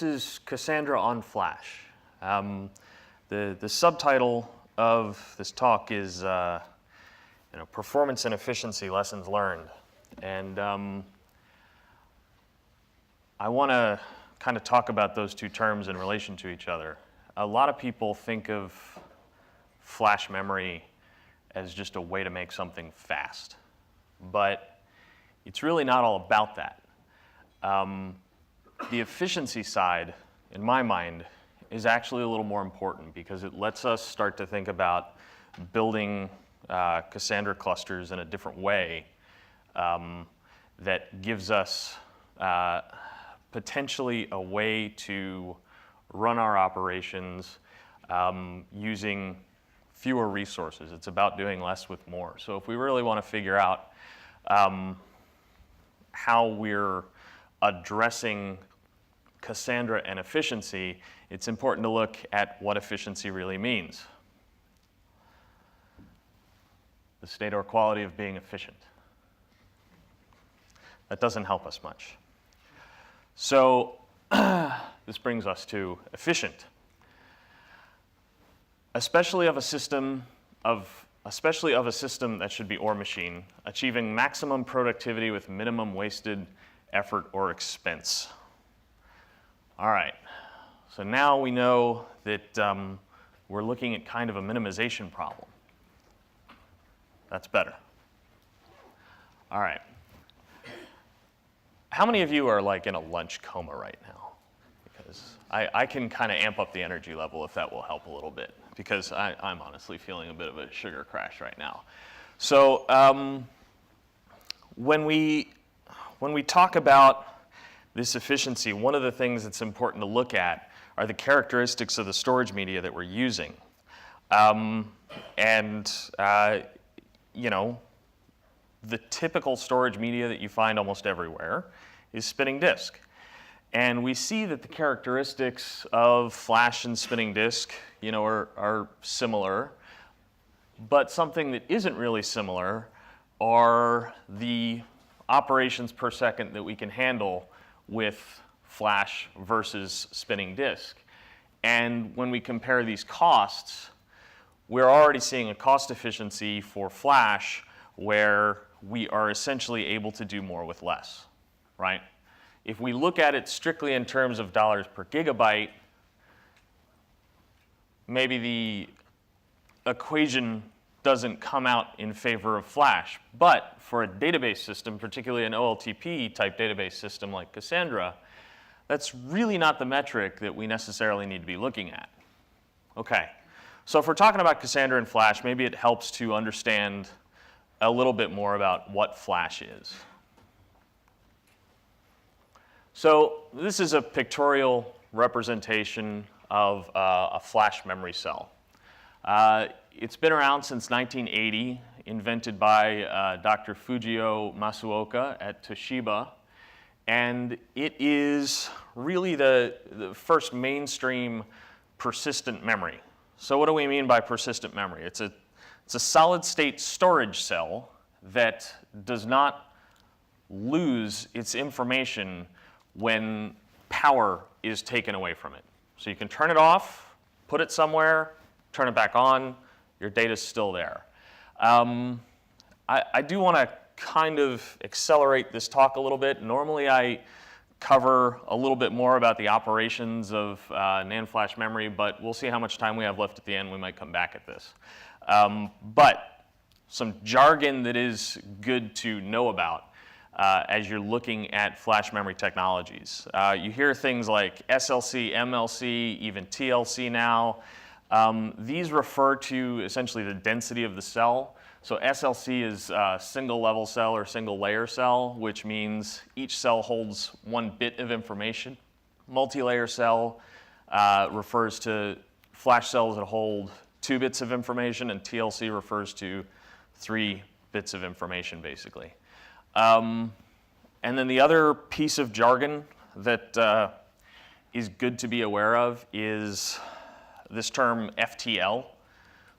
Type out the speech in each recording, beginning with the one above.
this is Cassandra on Flash. The subtitle of this talk is Performance and Efficiency Lessons Learned. And I want to kind of talk about those two terms in relation to each other. A lot of people think of flash memory as just a way to make something fast. But it's really not all about that. The efficiency side, in my mind, is actually a little more important because it lets us start to think about building Cassandra clusters in a different way that gives us potentially a way to run our operations using fewer resources. It's about doing less with more. So if we really want to figure out how we're addressing Cassandra and efficiency, it's important to look at what efficiency really means. The state or quality of being efficient. That doesn't help us much. So this brings us to efficient. Especially of a system that should be or machine, achieving maximum productivity with minimum wasted effort or expense. All right, so now we know that we're looking at kind of a minimization problem. That's better. All right. How many of you are like in a lunch coma right now? Because I can kind of amp up the energy level if that will help a little bit, because I'm honestly feeling a bit of a sugar crash right now. So when we talk about this efficiency, one of the things that's important to look at are the characteristics of the storage media that we're using. The typical storage media that you find almost everywhere is spinning disk. And we see that the characteristics of flash and spinning disk, are similar. But something that isn't really similar are the operations per second that we can handle with flash versus spinning disk. And when we compare these costs, we're already seeing a cost efficiency for flash where we are essentially able to do more with less, right? If we look at it strictly in terms of dollars per gigabyte, maybe the equation doesn't come out in favor of flash. But for a database system, particularly an OLTP type database system like Cassandra, that's really not the metric that we necessarily need to be looking at. Okay, so if we're talking about Cassandra and flash, maybe it helps to understand a little bit more about what flash is. So this is a pictorial representation of a flash memory cell. It's been around since 1980, invented by Dr. Fujio Masuoka at Toshiba. And it is really the first mainstream persistent memory. So what do we mean by persistent memory? It's a solid state storage cell that does not lose its information when power is taken away from it. So you can turn it off, put it somewhere, turn it back on, your data's still there. I do want to kind of accelerate this talk a little bit. Normally I cover a little bit more about the operations of NAND flash memory, but we'll see how much time we have left at the end. We might come back at this. But some jargon that is good to know about as you're looking at flash memory technologies. You hear things like SLC, MLC, even TLC now. These refer to essentially the density of the cell. So SLC is a single level cell or single layer cell, which means each cell holds one bit of information. Multi-layer cell refers to flash cells that hold 2 bits of information, and TLC refers to 3 bits of information, basically. And then the other piece of jargon that is good to be aware of is this term FTL,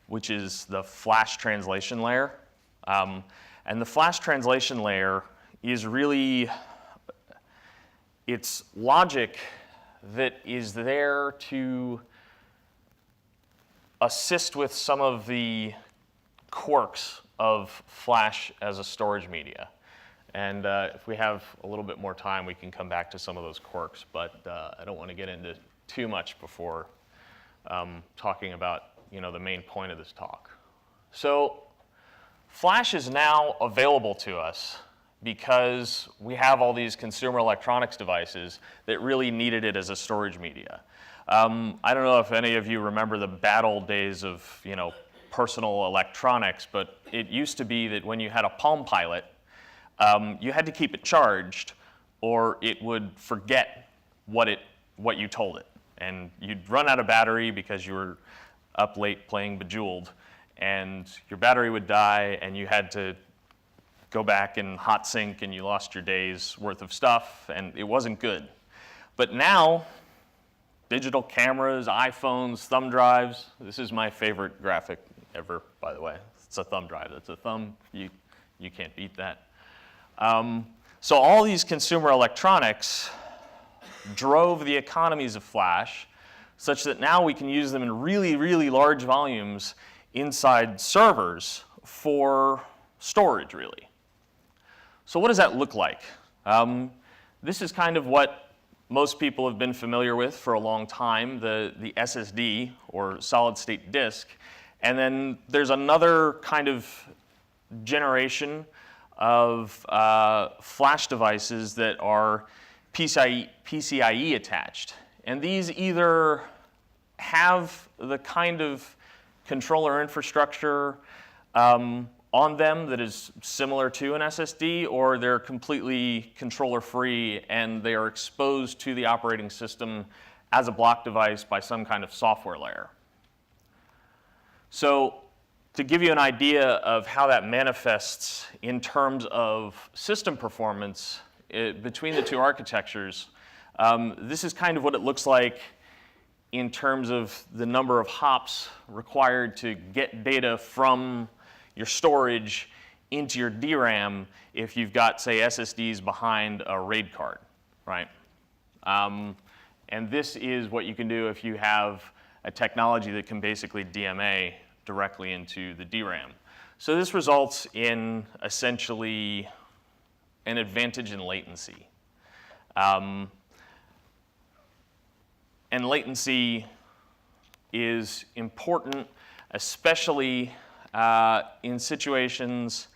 which is the flash translation layer. And the flash translation layer is really, it's logic that is there to assist with some of the quirks of flash as a storage media. And if we have a little bit more time, we can come back to some of those quirks, but I don't want to get into too much before talking about the main point of this talk. So flash is now available to us because we have all these consumer electronics devices that really needed it as a storage media. I don't know if any of you remember the bad old days of personal electronics, but it used to be that when you had a Palm Pilot, you had to keep it charged or it would forget what you told it. And you'd run out of battery because you were up late playing Bejeweled, and your battery would die and you had to go back and hot sync and you lost your day's worth of stuff and it wasn't good. But now, digital cameras, iPhones, thumb drives, this is my favorite graphic ever, by the way. It's a thumb drive. That's a thumb. You can't beat that. So all these consumer electronics drove the economies of flash such that now we can use them in really, really large volumes inside servers for storage, really. So what does that look like? This is kind of what most people have been familiar with for a long time, the SSD, or solid-state disk. And then there's another kind of generation of flash devices that are PCIe attached. And these either have the kind of controller infrastructure on them that is similar to an SSD, or they're completely controller-free and they are exposed to the operating system as a block device by some kind of software layer. So to give you an idea of how that manifests in terms of system performance between the two architectures, this is kind of what it looks like in terms of the number of hops required to get data from your storage into your DRAM if you've got, say, SSDs behind a RAID card, right? And this is what you can do if you have a technology that can basically DMA directly into the DRAM. So this results in essentially an advantage in latency. And latency is important, especially in situations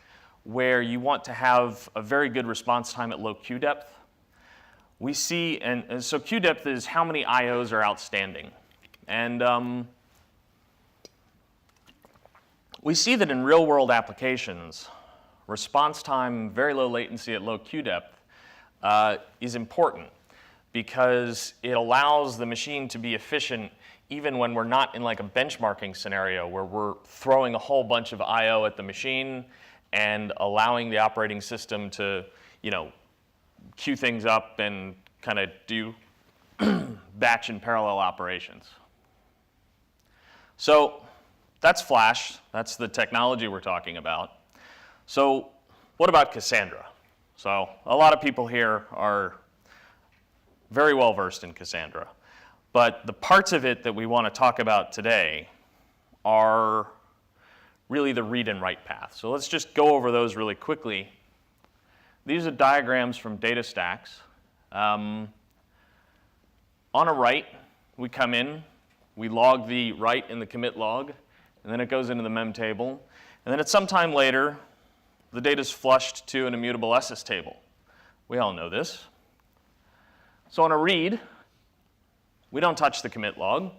where you want to have a very good response time at low queue depth. We see, and so queue depth is how many IOs are outstanding. And we see that in real world applications, response time, very low latency at low queue depth is important because it allows the machine to be efficient even when we're not in like a benchmarking scenario where we're throwing a whole bunch of IO at the machine and allowing the operating system to, queue things up and kind of do batch and parallel operations. So that's flash. That's the technology we're talking about. So what about Cassandra? So a lot of people here are very well versed in Cassandra. But the parts of it that we want to talk about today are really the read and write path. So let's just go over those really quickly. These are diagrams from data stacks. On a write, we come in, we log the write in the commit log, and then it goes into the mem table. And then at some time later, the data is flushed to an immutable SS table. We all know this. So on a read, we don't touch the commit log.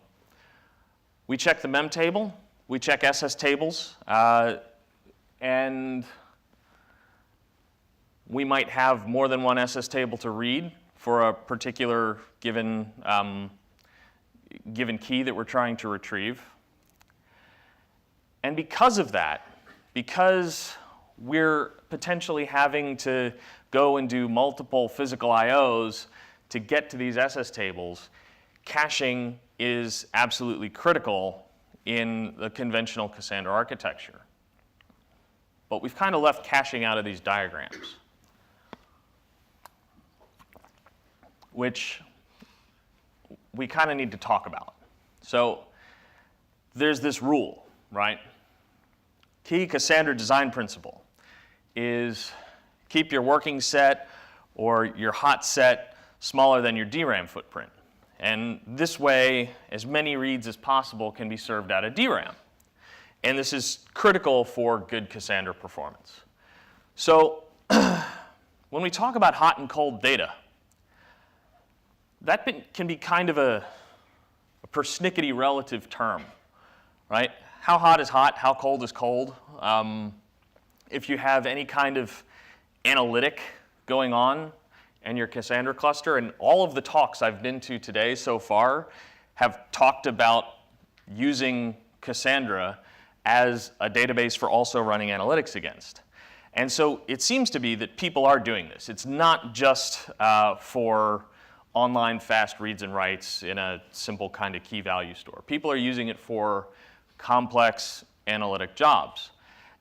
We check the mem table, we check SS tables, and we might have more than one SS table to read for a particular given key that we're trying to retrieve. And because of that, because we're potentially having to go and do multiple physical IOs to get to these SS tables, caching is absolutely critical in the conventional Cassandra architecture. But we've kind of left caching out of these diagrams, which we kind of need to talk about. So there's this rule, right? Key Cassandra design principle is keep your working set or your hot set smaller than your DRAM footprint. And this way, as many reads as possible can be served out of DRAM. And this is critical for good Cassandra performance. So when we talk about hot and cold data, that can be kind of a persnickety relative term, right? How hot is hot? How cold is cold? If you have any kind of analytic going on in your Cassandra cluster, and all of the talks I've been to today so far have talked about using Cassandra as a database for also running analytics against. And so it seems to be that people are doing this. It's not just for online fast reads and writes in a simple kind of key value store. People are using it for complex analytic jobs.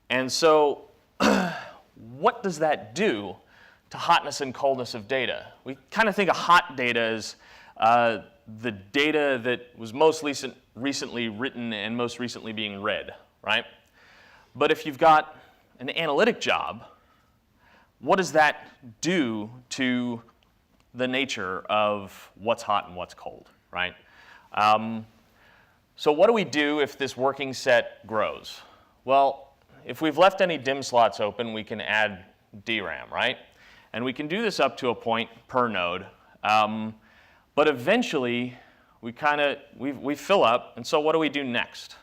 And so what does that do to hotness and coldness of data? We kind of think of hot data as the data that was most recently written and most recently being read, right? But if you've got an analytic job, what does that do to the nature of what's hot and what's cold, right? So what do we do if this working set grows? Well, if we've left any DIMM slots open, we can add DRAM, right? And we can do this up to a point per node. But eventually, we fill up, and so what do we do next?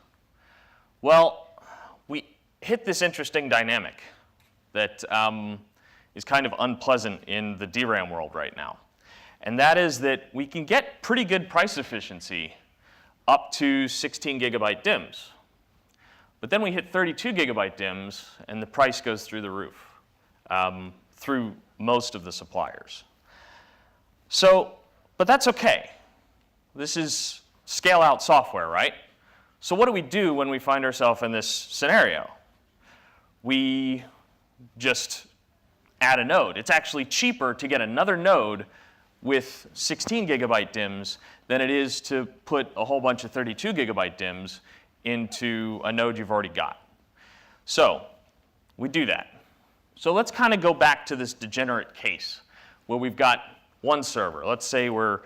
Well, we hit this interesting dynamic that is kind of unpleasant in the DRAM world right now. And that is that we can get pretty good price efficiency up to 16 gigabyte DIMMs. But then we hit 32 gigabyte DIMMs, and the price goes through the roof, through most of the suppliers. So, but that's okay. This is scale-out software, right? So what do we do when we find ourselves in this scenario? We just add a node. It's actually cheaper to get another node with 16 gigabyte DIMMs than it is to put a whole bunch of 32 gigabyte DIMMs into a node you've already got. So we do that. So let's kind of go back to this degenerate case where we've got one server. Let's say we're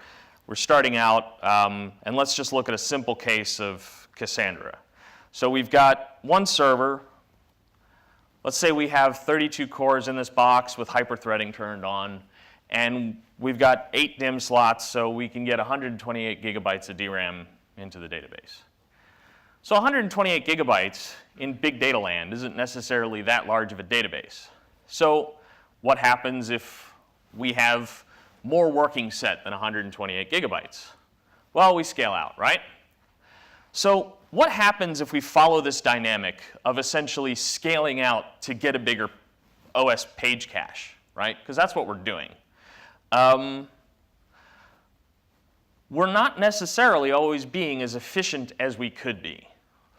starting out, and let's just look at a simple case of Cassandra. So we've got one server. Let's say we have 32 cores in this box with hyperthreading turned on, and we've got 8 DIMM slots, so we can get 128 gigabytes of DRAM into the database. So 128 gigabytes in big data land isn't necessarily that large of a database. So what happens if we have more working set than 128 gigabytes? Well, we scale out, right? So what happens if we follow this dynamic of essentially scaling out to get a bigger OS page cache, right? Because that's what we're doing. We're not necessarily always being as efficient as we could be.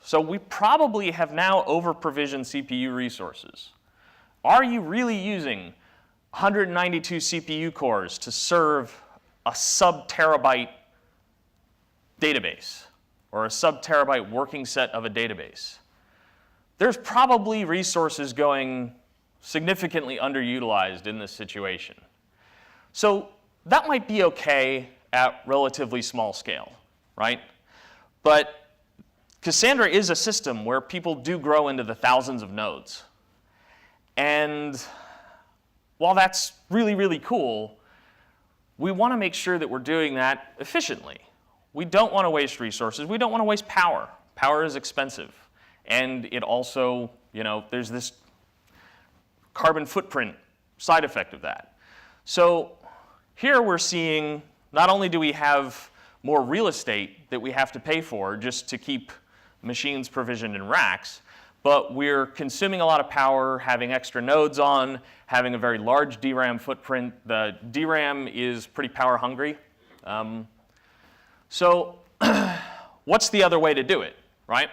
So we probably have now over-provisioned CPU resources. Are you really using 192 CPU cores to serve a sub-terabyte database or a sub-terabyte working set of a database? There's probably resources going significantly underutilized in this situation. So that might be okay at relatively small scale, right? But Cassandra is a system where people do grow into the thousands of nodes. And while that's really, really cool, we want to make sure that we're doing that efficiently. We don't want to waste resources. We don't want to waste power. Power is expensive. And it also, there's this carbon footprint side effect of that. So here we're seeing not only do we have more real estate that we have to pay for just to keep machines provisioned in racks, but we're consuming a lot of power, having extra nodes on, having a very large DRAM footprint. The DRAM is pretty power hungry. So what's the other way to do it, right?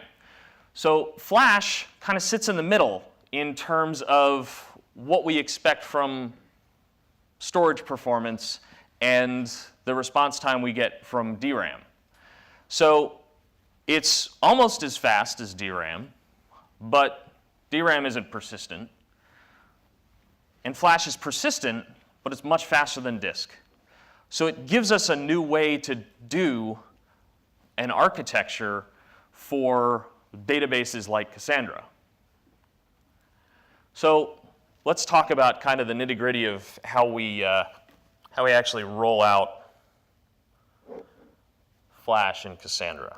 So Flash kind of sits in the middle in terms of what we expect from storage performance and the response time we get from DRAM. So it's almost as fast as DRAM, but DRAM isn't persistent. And flash is persistent, but it's much faster than disk. So it gives us a new way to do an architecture for databases like Cassandra. So let's talk about kind of the nitty-gritty of how we actually roll out flash in Cassandra.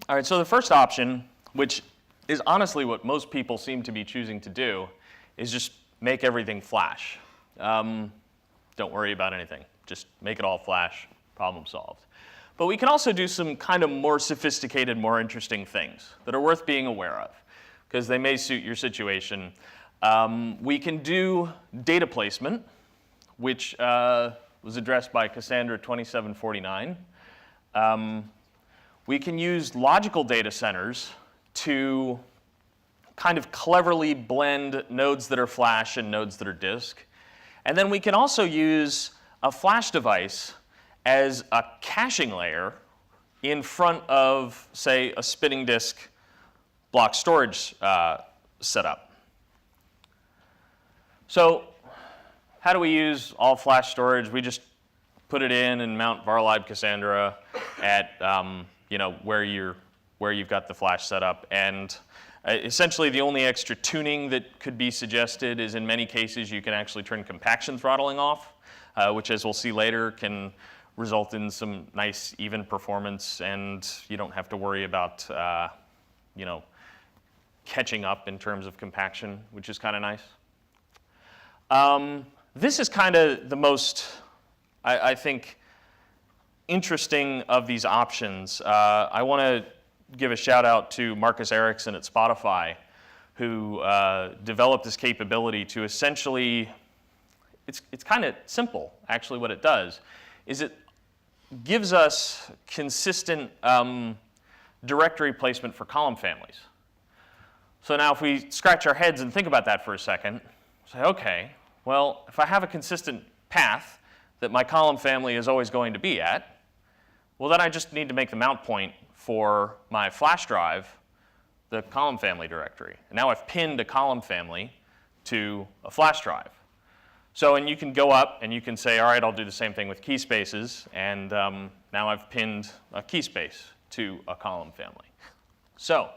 All right, so the first option, which is honestly what most people seem to be choosing to do, is just make everything flash. Don't worry about anything. Just make it all flash, problem solved. But we can also do some kind of more sophisticated, more interesting things that are worth being aware of, because they may suit your situation. We can do data placement, which was addressed by Cassandra 2749. We can use logical data centers to kind of cleverly blend nodes that are flash and nodes that are disk. And then we can also use a flash device as a caching layer in front of, say, a spinning disk block storage setup. So how do we use all flash storage? We just put it in and mount varlib Cassandra at where you've got the flash set up. And essentially the only extra tuning that could be suggested is in many cases you can actually turn compaction throttling off, which as we'll see later can result in some nice even performance, and you don't have to worry about catching up in terms of compaction, which is kind of nice. This is kind of the most, I think, interesting of these options. I want to give a shout out to Marcus Erickson at Spotify, who developed this capability to essentially, it's kind of simple, actually. What it does is it gives us consistent directory placement for column families. So now if we scratch our heads and think about that for a second, say, okay, well, if I have a consistent path that my column family is always going to be at, well, then I just need to make the mount point for my flash drive the column family directory. And now I've pinned a column family to a flash drive. So, and you can go up and you can say, all right, I'll do the same thing with key spaces, and now I've pinned a key space to a column family. So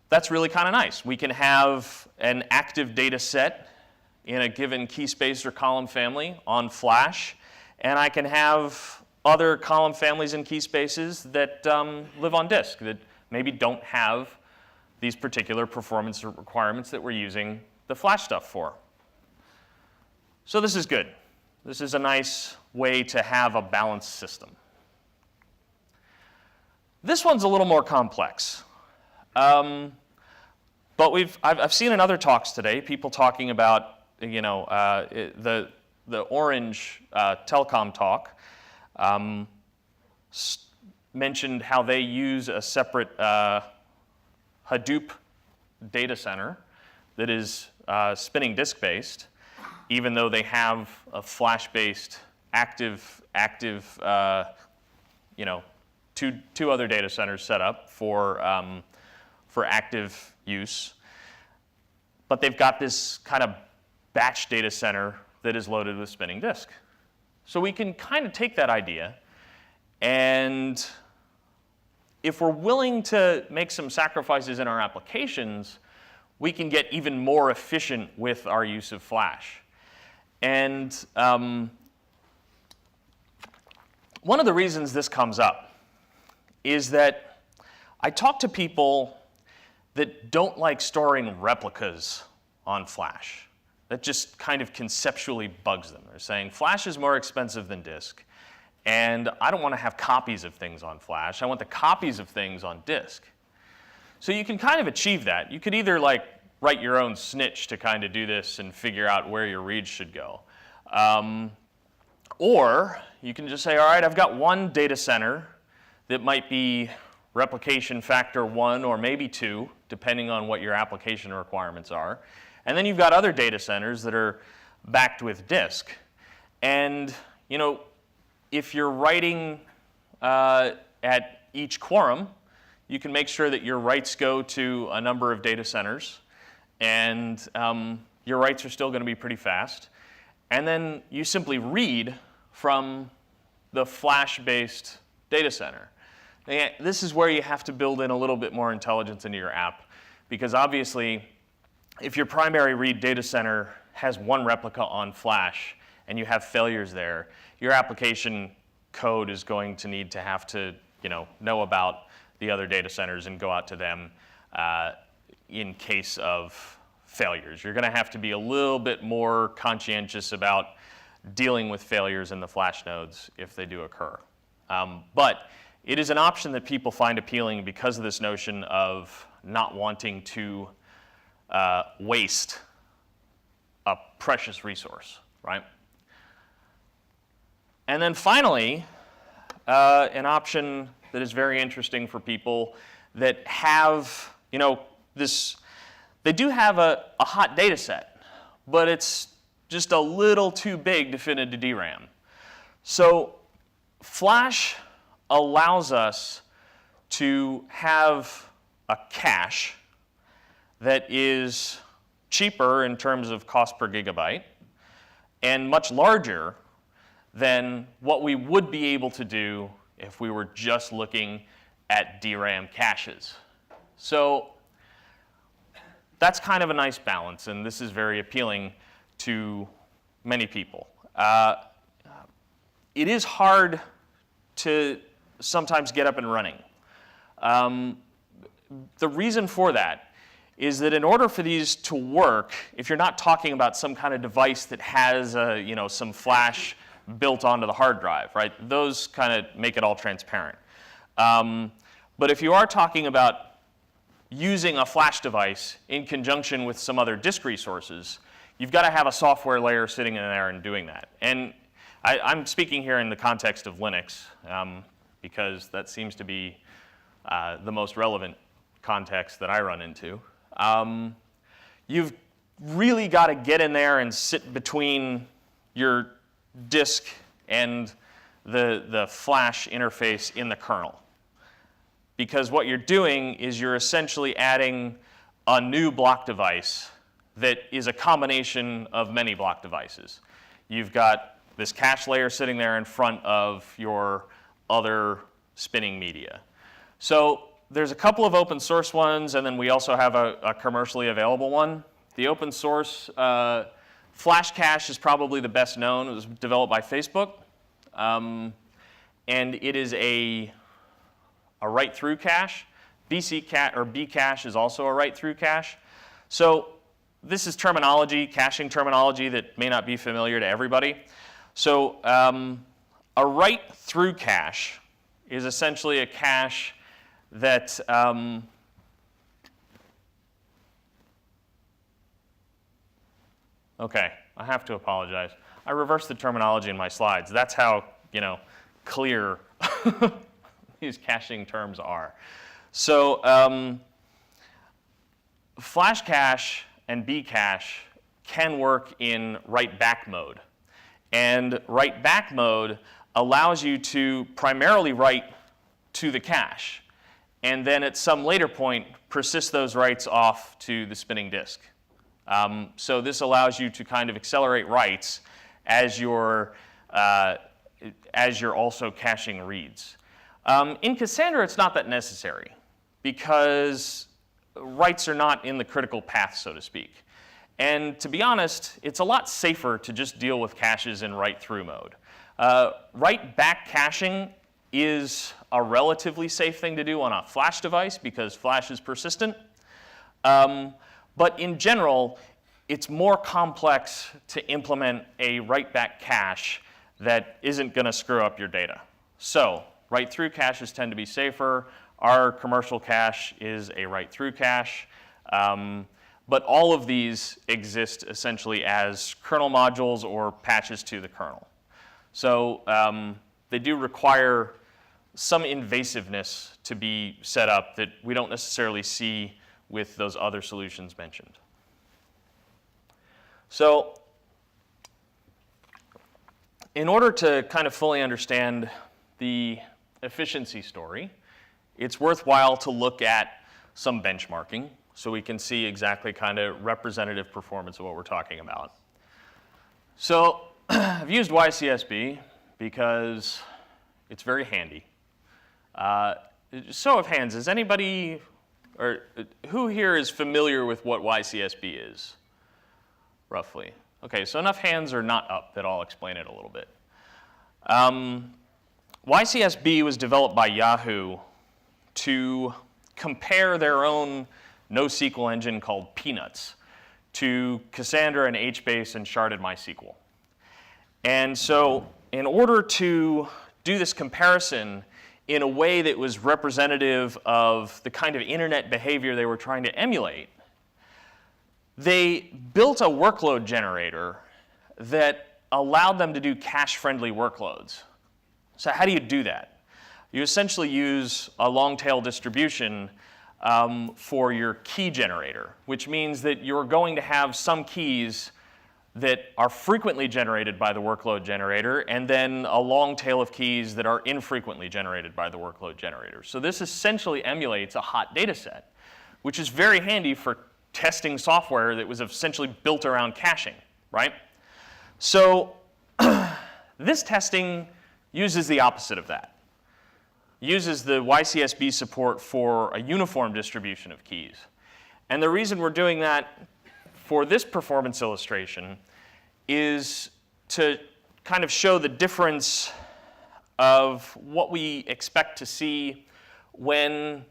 that's really kind of nice. We can have an active data set in a given key space or column family on flash, and I can have other column families and key spaces that live on disk that maybe don't have these particular performance requirements that we're using the flash stuff for. So this is good. This is a nice way to have a balanced system. This one's a little more complex. But I've seen in other talks today people talking about the Orange telecom talk mentioned how they use a separate Hadoop data center that is spinning disk-based, even though they have a flash-based active two other data centers set up for active use. But they've got this kind of batch data center that is loaded with spinning disk. So we can kind of take that idea, and if we're willing to make some sacrifices in our applications, we can get even more efficient with our use of flash. And one of the reasons this comes up is that I talk to people that don't like storing replicas on flash. That just kind of conceptually bugs them. They're saying flash is more expensive than disk, and I don't want to have copies of things on flash. I want the copies of things on disk. So you can kind of achieve that. You could either write your own snitch to kind of do this and figure out where your reads should go. Or you can just say, all right, I've got one data center that might be replication factor 1 or maybe 2, depending on what your application requirements are. And then you've got other data centers that are backed with disk. And you know, if you're writing at each quorum, you can make sure that your writes go to a number of data centers, and your writes are still going to be pretty fast. And then you simply read from the flash-based data center. And this is where you have to build in a little bit more intelligence into your app, because obviously, if your primary read data center has one replica on flash and you have failures there, your application code is going to need to have to know about the other data centers and go out to them in case of failures. You're going to have to be a little bit more conscientious about dealing with failures in the flash nodes if they do occur. But it is an option that people find appealing because of this notion of not wanting to waste a precious resource, right? And then finally, an option that is very interesting for people that have, they do have a hot data set, but it's just a little too big to fit into DRAM. So Flash allows us to have a cache that is cheaper in terms of cost per gigabyte and much larger than what we would be able to do if we were just looking at DRAM caches. So that's kind of a nice balance, and this is very appealing to many people. It is hard to sometimes get up and running. The reason for that is that in order for these to work, if you're not talking about some kind of device that has some flash built onto the hard drive, right? Those kind of make it all transparent. But if you are talking about using a flash device in conjunction with some other disk resources, you've got to have a software layer sitting in there and doing that. And I'm speaking here in the context of Linux because that seems to be the most relevant context that I run into. You've really got to get in there and sit between your disk and the flash interface in the kernel. Because what you're doing is you're essentially adding a new block device that is a combination of many block devices. You've got this cache layer sitting there in front of your other spinning media. So there's a couple of open source ones, and then we also have a commercially available one. The open source Flash cache is probably the best known. It was developed by Facebook, and it is a write-through cache. B cache is also a write-through cache. So this is terminology, caching terminology that may not be familiar to everybody. So a write-through cache is essentially a cache that okay, I have to apologize. I reversed the terminology in my slides. That's how clear these caching terms are. So flash cache and B cache can work in write-back mode. And write-back mode allows you to primarily write to the cache, and then at some later point, persist those writes off to the spinning disk. So this allows you to kind of accelerate writes as you're also caching reads. In Cassandra, it's not that necessary because writes are not in the critical path, so to speak. And to be honest, it's a lot safer to just deal with caches in write-through mode. Write-back caching is a relatively safe thing to do on a flash device because flash is persistent. But in general, it's more complex to implement a write-back cache that isn't going to screw up your data. So write-through caches tend to be safer. Our commercial cache is a write-through cache. But all of these exist essentially as kernel modules or patches to the kernel. So they do require some invasiveness to be set up that we don't necessarily see with those other solutions mentioned. So in order to kind of fully understand the efficiency story, it's worthwhile to look at some benchmarking so we can see exactly kind of representative performance of what we're talking about. So I've used YCSB because it's very handy. Show of hands, is anybody, or who here is familiar with what YCSB is, roughly? Okay, so enough hands are not up that I'll explain it a little bit. YCSB was developed by Yahoo to compare their own NoSQL engine called Peanuts to Cassandra and HBase and sharded MySQL. And so in order to do this comparison in a way that was representative of the kind of internet behavior they were trying to emulate, they built a workload generator that allowed them to do cache-friendly workloads. So how do you do that? You essentially use a long-tail distribution for your key generator, which means that you're going to have some keys that are frequently generated by the workload generator, and then a long tail of keys that are infrequently generated by the workload generator. So this essentially emulates a hot data set, which is very handy for testing software that was essentially built around caching, right? So this testing uses the opposite of that. Uses the YCSB support for a uniform distribution of keys. And the reason we're doing that for this performance illustration is to kind of show the difference of what we expect to see when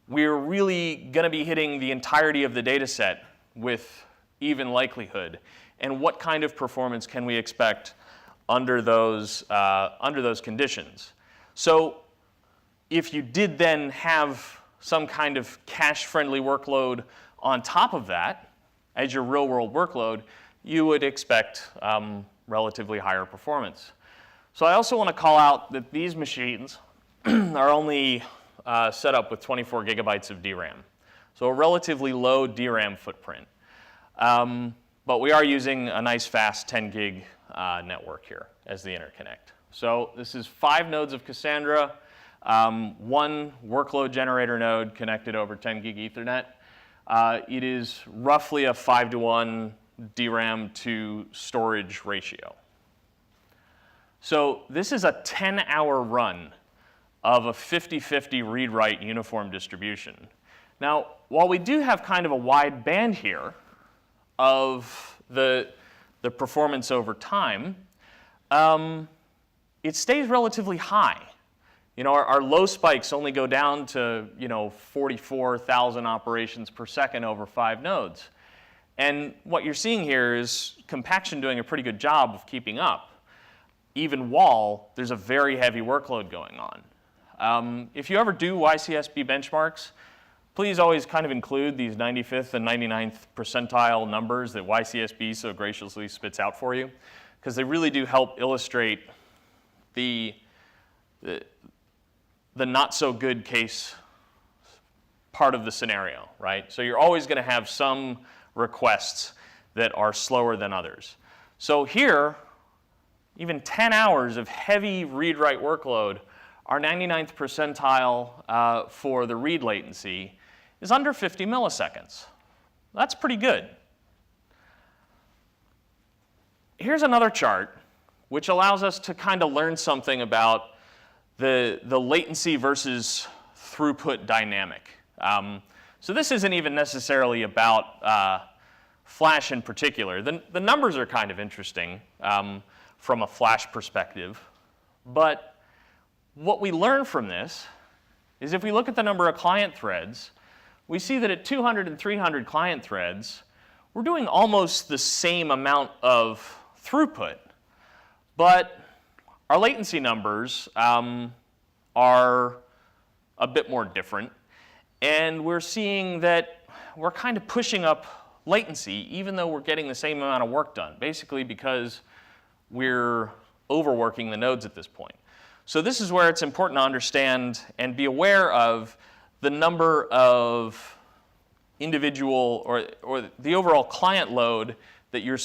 we're really going to be hitting the entirety of the data set with even likelihood, and what kind of performance can we expect under those conditions. So if you did then have some kind of cache-friendly workload on top of that, as your real-world workload, you would expect relatively higher performance. So I also want to call out that these machines are only set up with 24 gigabytes of DRAM. So a relatively low DRAM footprint. But we are using a nice fast 10 gig network here as the interconnect. So this is 5 nodes of Cassandra, 1 workload generator node connected over 10 gig Ethernet. It is roughly a 5-to-1 DRAM to storage ratio. So this is a 10-hour run of a 50-50 read-write uniform distribution. Now, while we do have kind of a wide band here of the performance over time, it stays relatively high. You know, our low spikes only go down to, 44,000 operations per second over 5 nodes. And what you're seeing here is compaction doing a pretty good job of keeping up, even while there's a very heavy workload going on. If you ever do YCSB benchmarks, please always kind of include these 95th and 99th percentile numbers that YCSB so graciously spits out for you, because they really do help illustrate the not so good case part of the scenario, right? So you're always going to have some requests that are slower than others. So here, even 10 hours of heavy read-write workload, our 99th percentile for the read latency is under 50 milliseconds. That's pretty good. Here's another chart which allows us to kind of learn something about the latency versus throughput dynamic. So this isn't even necessarily about Flash in particular. The numbers are kind of interesting from a Flash perspective, but what we learn from this is if we look at the number of client threads, we see that at 200 and 300 client threads, we're doing almost the same amount of throughput, but our latency numbers are a bit more different, and we're seeing that we're kind of pushing up latency even though we're getting the same amount of work done, basically because we're overworking the nodes at this point. So this is where it's important to understand and be aware of the number of individual or the overall client load that you're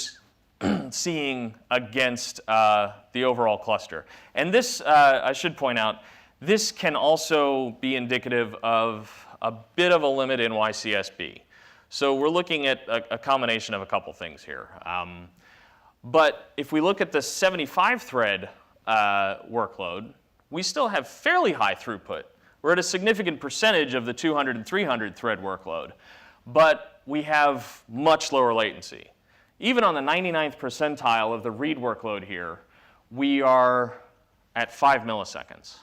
seeing against the overall cluster. And this, I should point out, this can also be indicative of a bit of a limit in YCSB. So we're looking at a combination of a couple things here. But if we look at the 75 thread workload, we still have fairly high throughput. We're at a significant percentage of the 200 and 300 thread workload, but we have much lower latency. Even on the 99th percentile of the read workload here, we are at 5 milliseconds.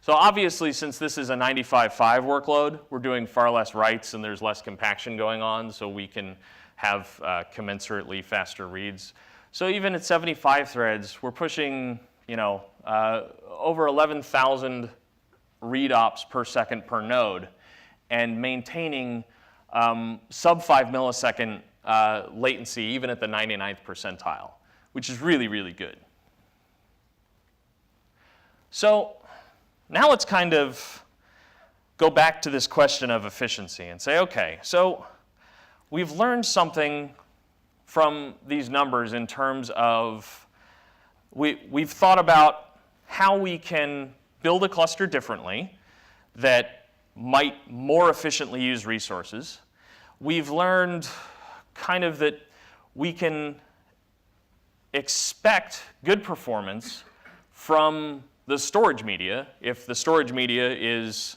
So obviously, since this is a 95.5 workload, we're doing far less writes and there's less compaction going on, so we can have commensurately faster reads. So even at 75 threads, we're pushing, over 11,000 read ops per second per node, and maintaining sub 5 millisecond latency even at the 99th percentile, which is really, really good. So now let's kind of go back to this question of efficiency and say, okay, so we've learned something from these numbers in terms of we've thought about how we can build a cluster differently that might more efficiently use resources. We've learned kind of that we can expect good performance from the storage media if the storage media is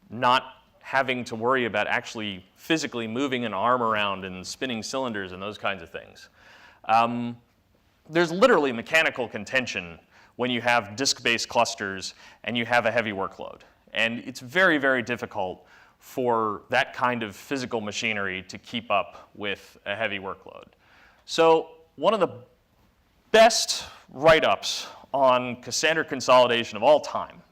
not having to worry about actually physically moving an arm around and spinning cylinders and those kinds of things. There's literally mechanical contention when you have disk-based clusters and you have a heavy workload. And it's very, very difficult for that kind of physical machinery to keep up with a heavy workload. So one of the best write-ups on Cassandra consolidation of all time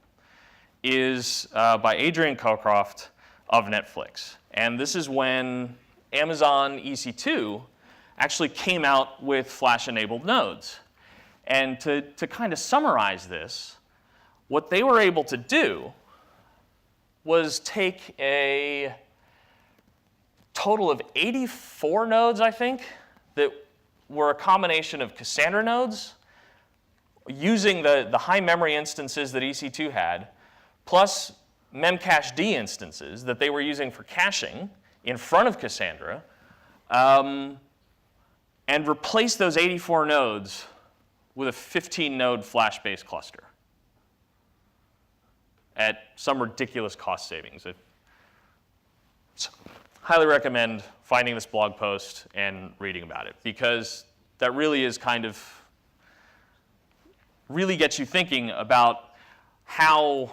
is by Adrian Cockcroft of Netflix. And this is when Amazon EC2 actually came out with flash-enabled nodes. And to kind of summarize this, what they were able to do was take a total of 84 nodes, I think, that were a combination of Cassandra nodes using the high memory instances that EC2 had, plus memcached instances that they were using for caching in front of Cassandra, and replace those 84 nodes with a 15-node flash-based cluster at some ridiculous cost savings. So, highly recommend finding this blog post and reading about it, because that really is kind of really gets you thinking about how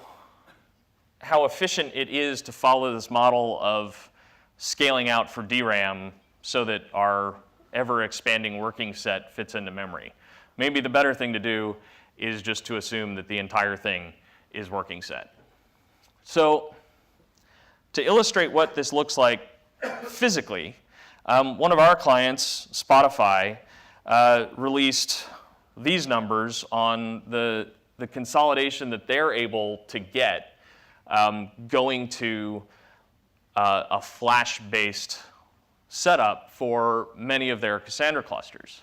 efficient it is to follow this model of scaling out for DRAM so that our ever-expanding working set fits into memory. Maybe the better thing to do is just to assume that the entire thing is working set. So to illustrate what this looks like physically, one of our clients, Spotify, released these numbers on the consolidation that they're able to get going to a flash-based setup for many of their Cassandra clusters.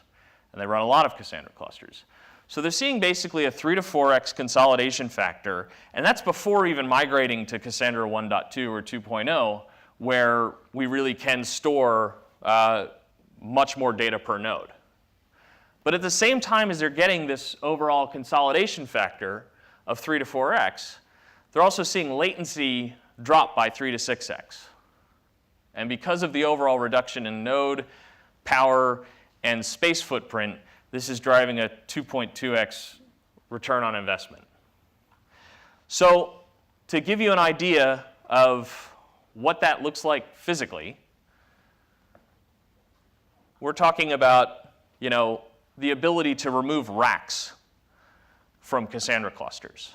And they run a lot of Cassandra clusters. So they're seeing basically a 3 to 4x consolidation factor, and that's before even migrating to Cassandra 1.2 or 2.0, where we really can store much more data per node. But at the same time as they're getting this overall consolidation factor of 3 to 4x, they're also seeing latency drop by 3 to 6x. And because of the overall reduction in node, power, and space footprint, this is driving a 2.2x return on investment. So to give you an idea of what that looks like physically, we're talking about, the ability to remove racks from Cassandra clusters,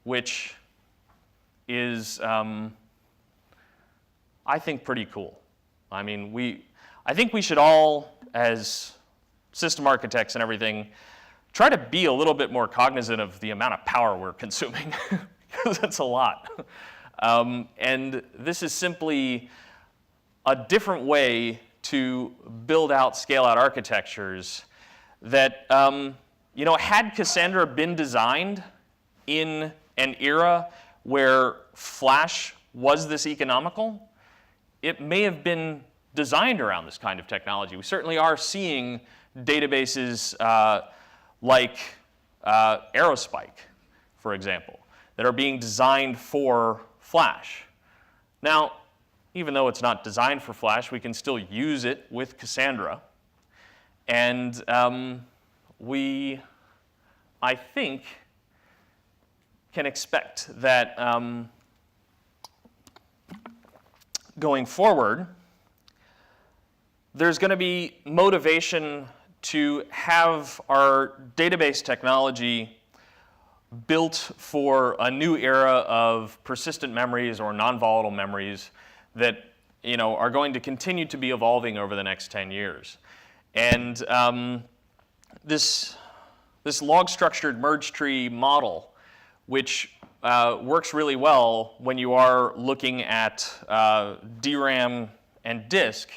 which is, I think, pretty cool. I mean, I think we should all, as system architects and everything, try to be a little bit more cognizant of the amount of power we're consuming, because it's a lot. And this is simply a different way to build out scale-out architectures that, had Cassandra been designed in an era where Flash was this economical, it may have been designed around this kind of technology. We certainly are seeing databases like Aerospike, for example, that are being designed for Flash. Now, even though it's not designed for Flash, we can still use it with Cassandra. And we, I think, can expect that going forward, there's going to be motivation to have our database technology built for a new era of persistent memories or non-volatile memories that are going to continue to be evolving over the next 10 years. And this log-structured merge tree model, which works really well when you are looking at DRAM and disk,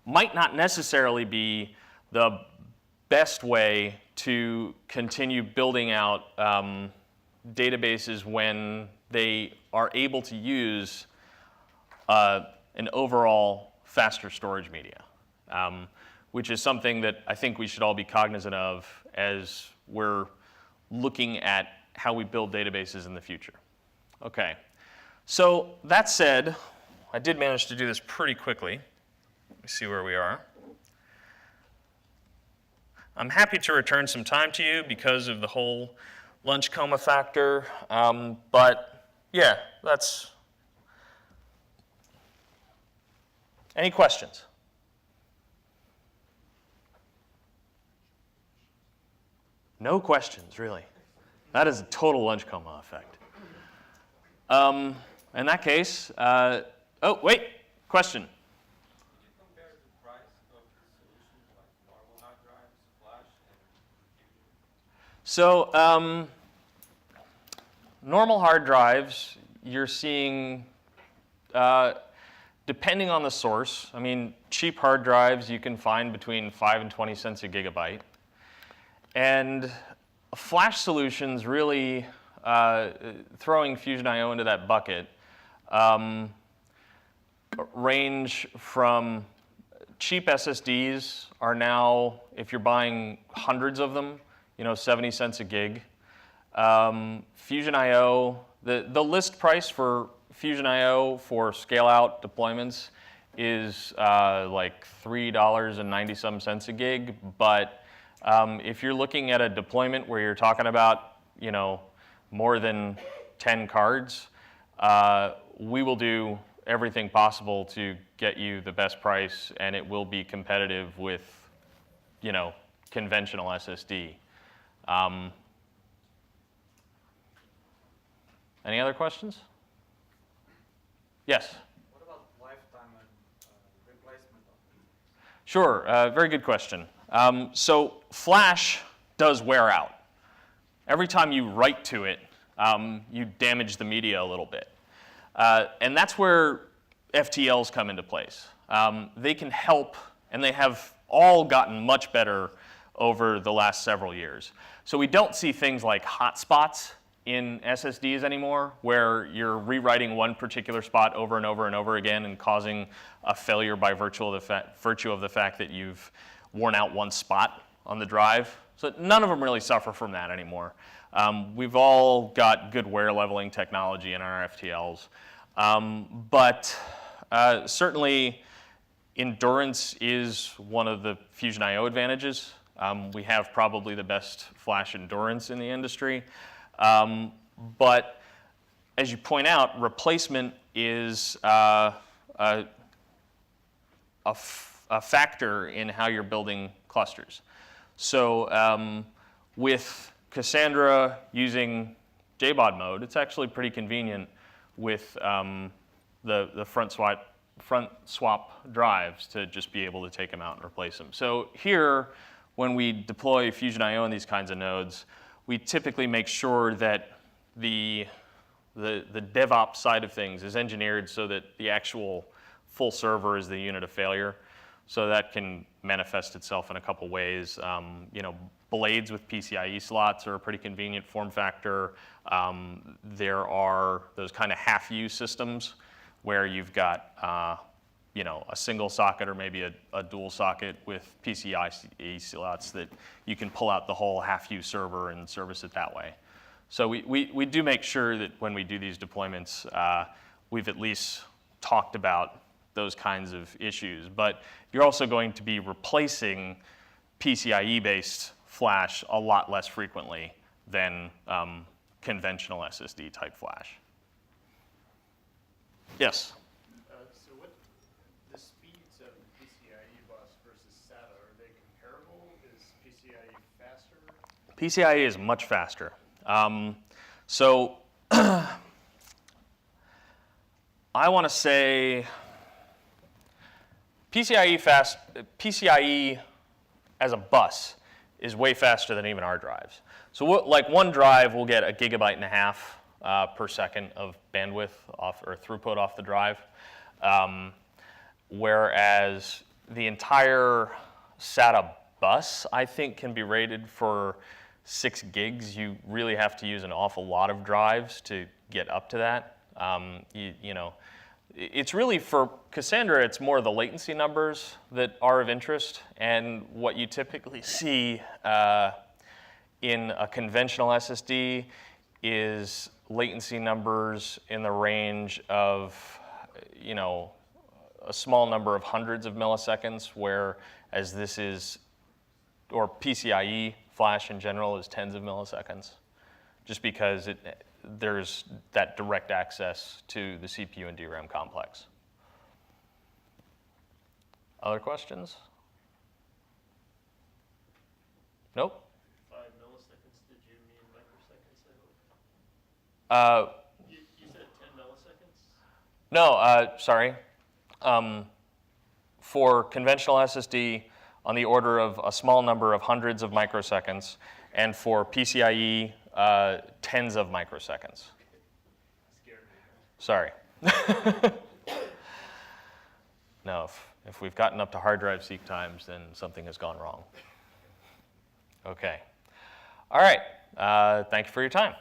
might not necessarily be the best way to continue building out databases when they are able to use an overall faster storage media, which is something that I think we should all be cognizant of as we're looking at how we build databases in the future. Okay, so that said, I did manage to do this pretty quickly. Let me see where we are. I'm happy to return some time to you because of the whole lunch coma factor, but yeah, that's... Any questions? No questions, really. That is a total lunch coma effect. In that case, oh, wait, question. Could you compare the price of solutions like normal hard drives, Flash, and Fusion? So, normal hard drives, you're seeing, depending on the source, I mean, cheap hard drives you can find between 5 and 20 cents a gigabyte. And Flash solutions really, throwing Fusion I/O into that bucket, range from cheap SSDs are now, if you're buying hundreds of them, 70 cents a gig. Fusion I/O, the list price for Fusion I/O for scale-out deployments is like $3.90 a gig, but if you're looking at a deployment where you're talking about, more than 10 cards, we will do everything possible to get you the best price, and it will be competitive with, conventional SSD. Any other questions? Yes? What about lifetime and replacement of them? Sure, very good question. So Flash does wear out. Every time you write to it, you damage the media a little bit. And that's where FTLs come into place. They can help, and they have all gotten much better over the last several years. So we don't see things like hotspots in SSDs anymore, where you're rewriting one particular spot over and over and over again and causing a failure by virtue of the fact that you've worn out one spot on the drive. So none of them really suffer from that anymore. We've all got good wear leveling technology in our FTLs. But certainly endurance is one of the Fusion I/O advantages. We have probably the best Flash endurance in the industry. But as you point out, replacement is a factor in how you're building clusters. So with Cassandra using JBOD mode, it's actually pretty convenient with the front swap drives to just be able to take them out and replace them. So here when we deploy Fusion IO in these kinds of nodes, we typically make sure that the DevOps side of things is engineered so that the actual full server is the unit of failure. So that can manifest itself in a couple ways. You know, blades with PCIe slots are a pretty convenient form factor. There are those kind of half-U systems where you've got you know, a single socket or maybe a dual socket with PCIe slots that you can pull out the whole half-U server and service it that way. So we do make sure that when we do these deployments, we've at least talked about those kinds of issues. But you're also going to be replacing PCIe-based flash a lot less frequently than conventional SSD type flash. Yes? So what the speeds of PCIe bus versus SATA, are they comparable? Is PCIe faster? PCIe is much faster. So I want to say PCIe as a bus is way faster than even our drives. So like one drive will get 1.5 GB per second of bandwidth off or throughput off the drive, whereas the entire SATA bus, I think, can be rated for 6 gigs. You really have to use an awful lot of drives to get up to that. You know, it's really for Cassandra, it's more the latency numbers that are of interest, and what you typically see in a conventional SSD is latency numbers in the range of, you know, a small number of hundreds of milliseconds, whereas this is, or PCIe flash in general is tens of milliseconds, just because there's that direct access to the CPU and DRAM complex. Other questions? Nope? 5 milliseconds, did you mean microseconds, I hope? You said 10 milliseconds? No, sorry. For conventional SSD, on the order of a small number of hundreds of microseconds, and for PCIe, tens of microseconds. Scared me. Sorry. No, if we've gotten up to hard drive seek times, then something has gone wrong. Okay. All right. Thank you for your time.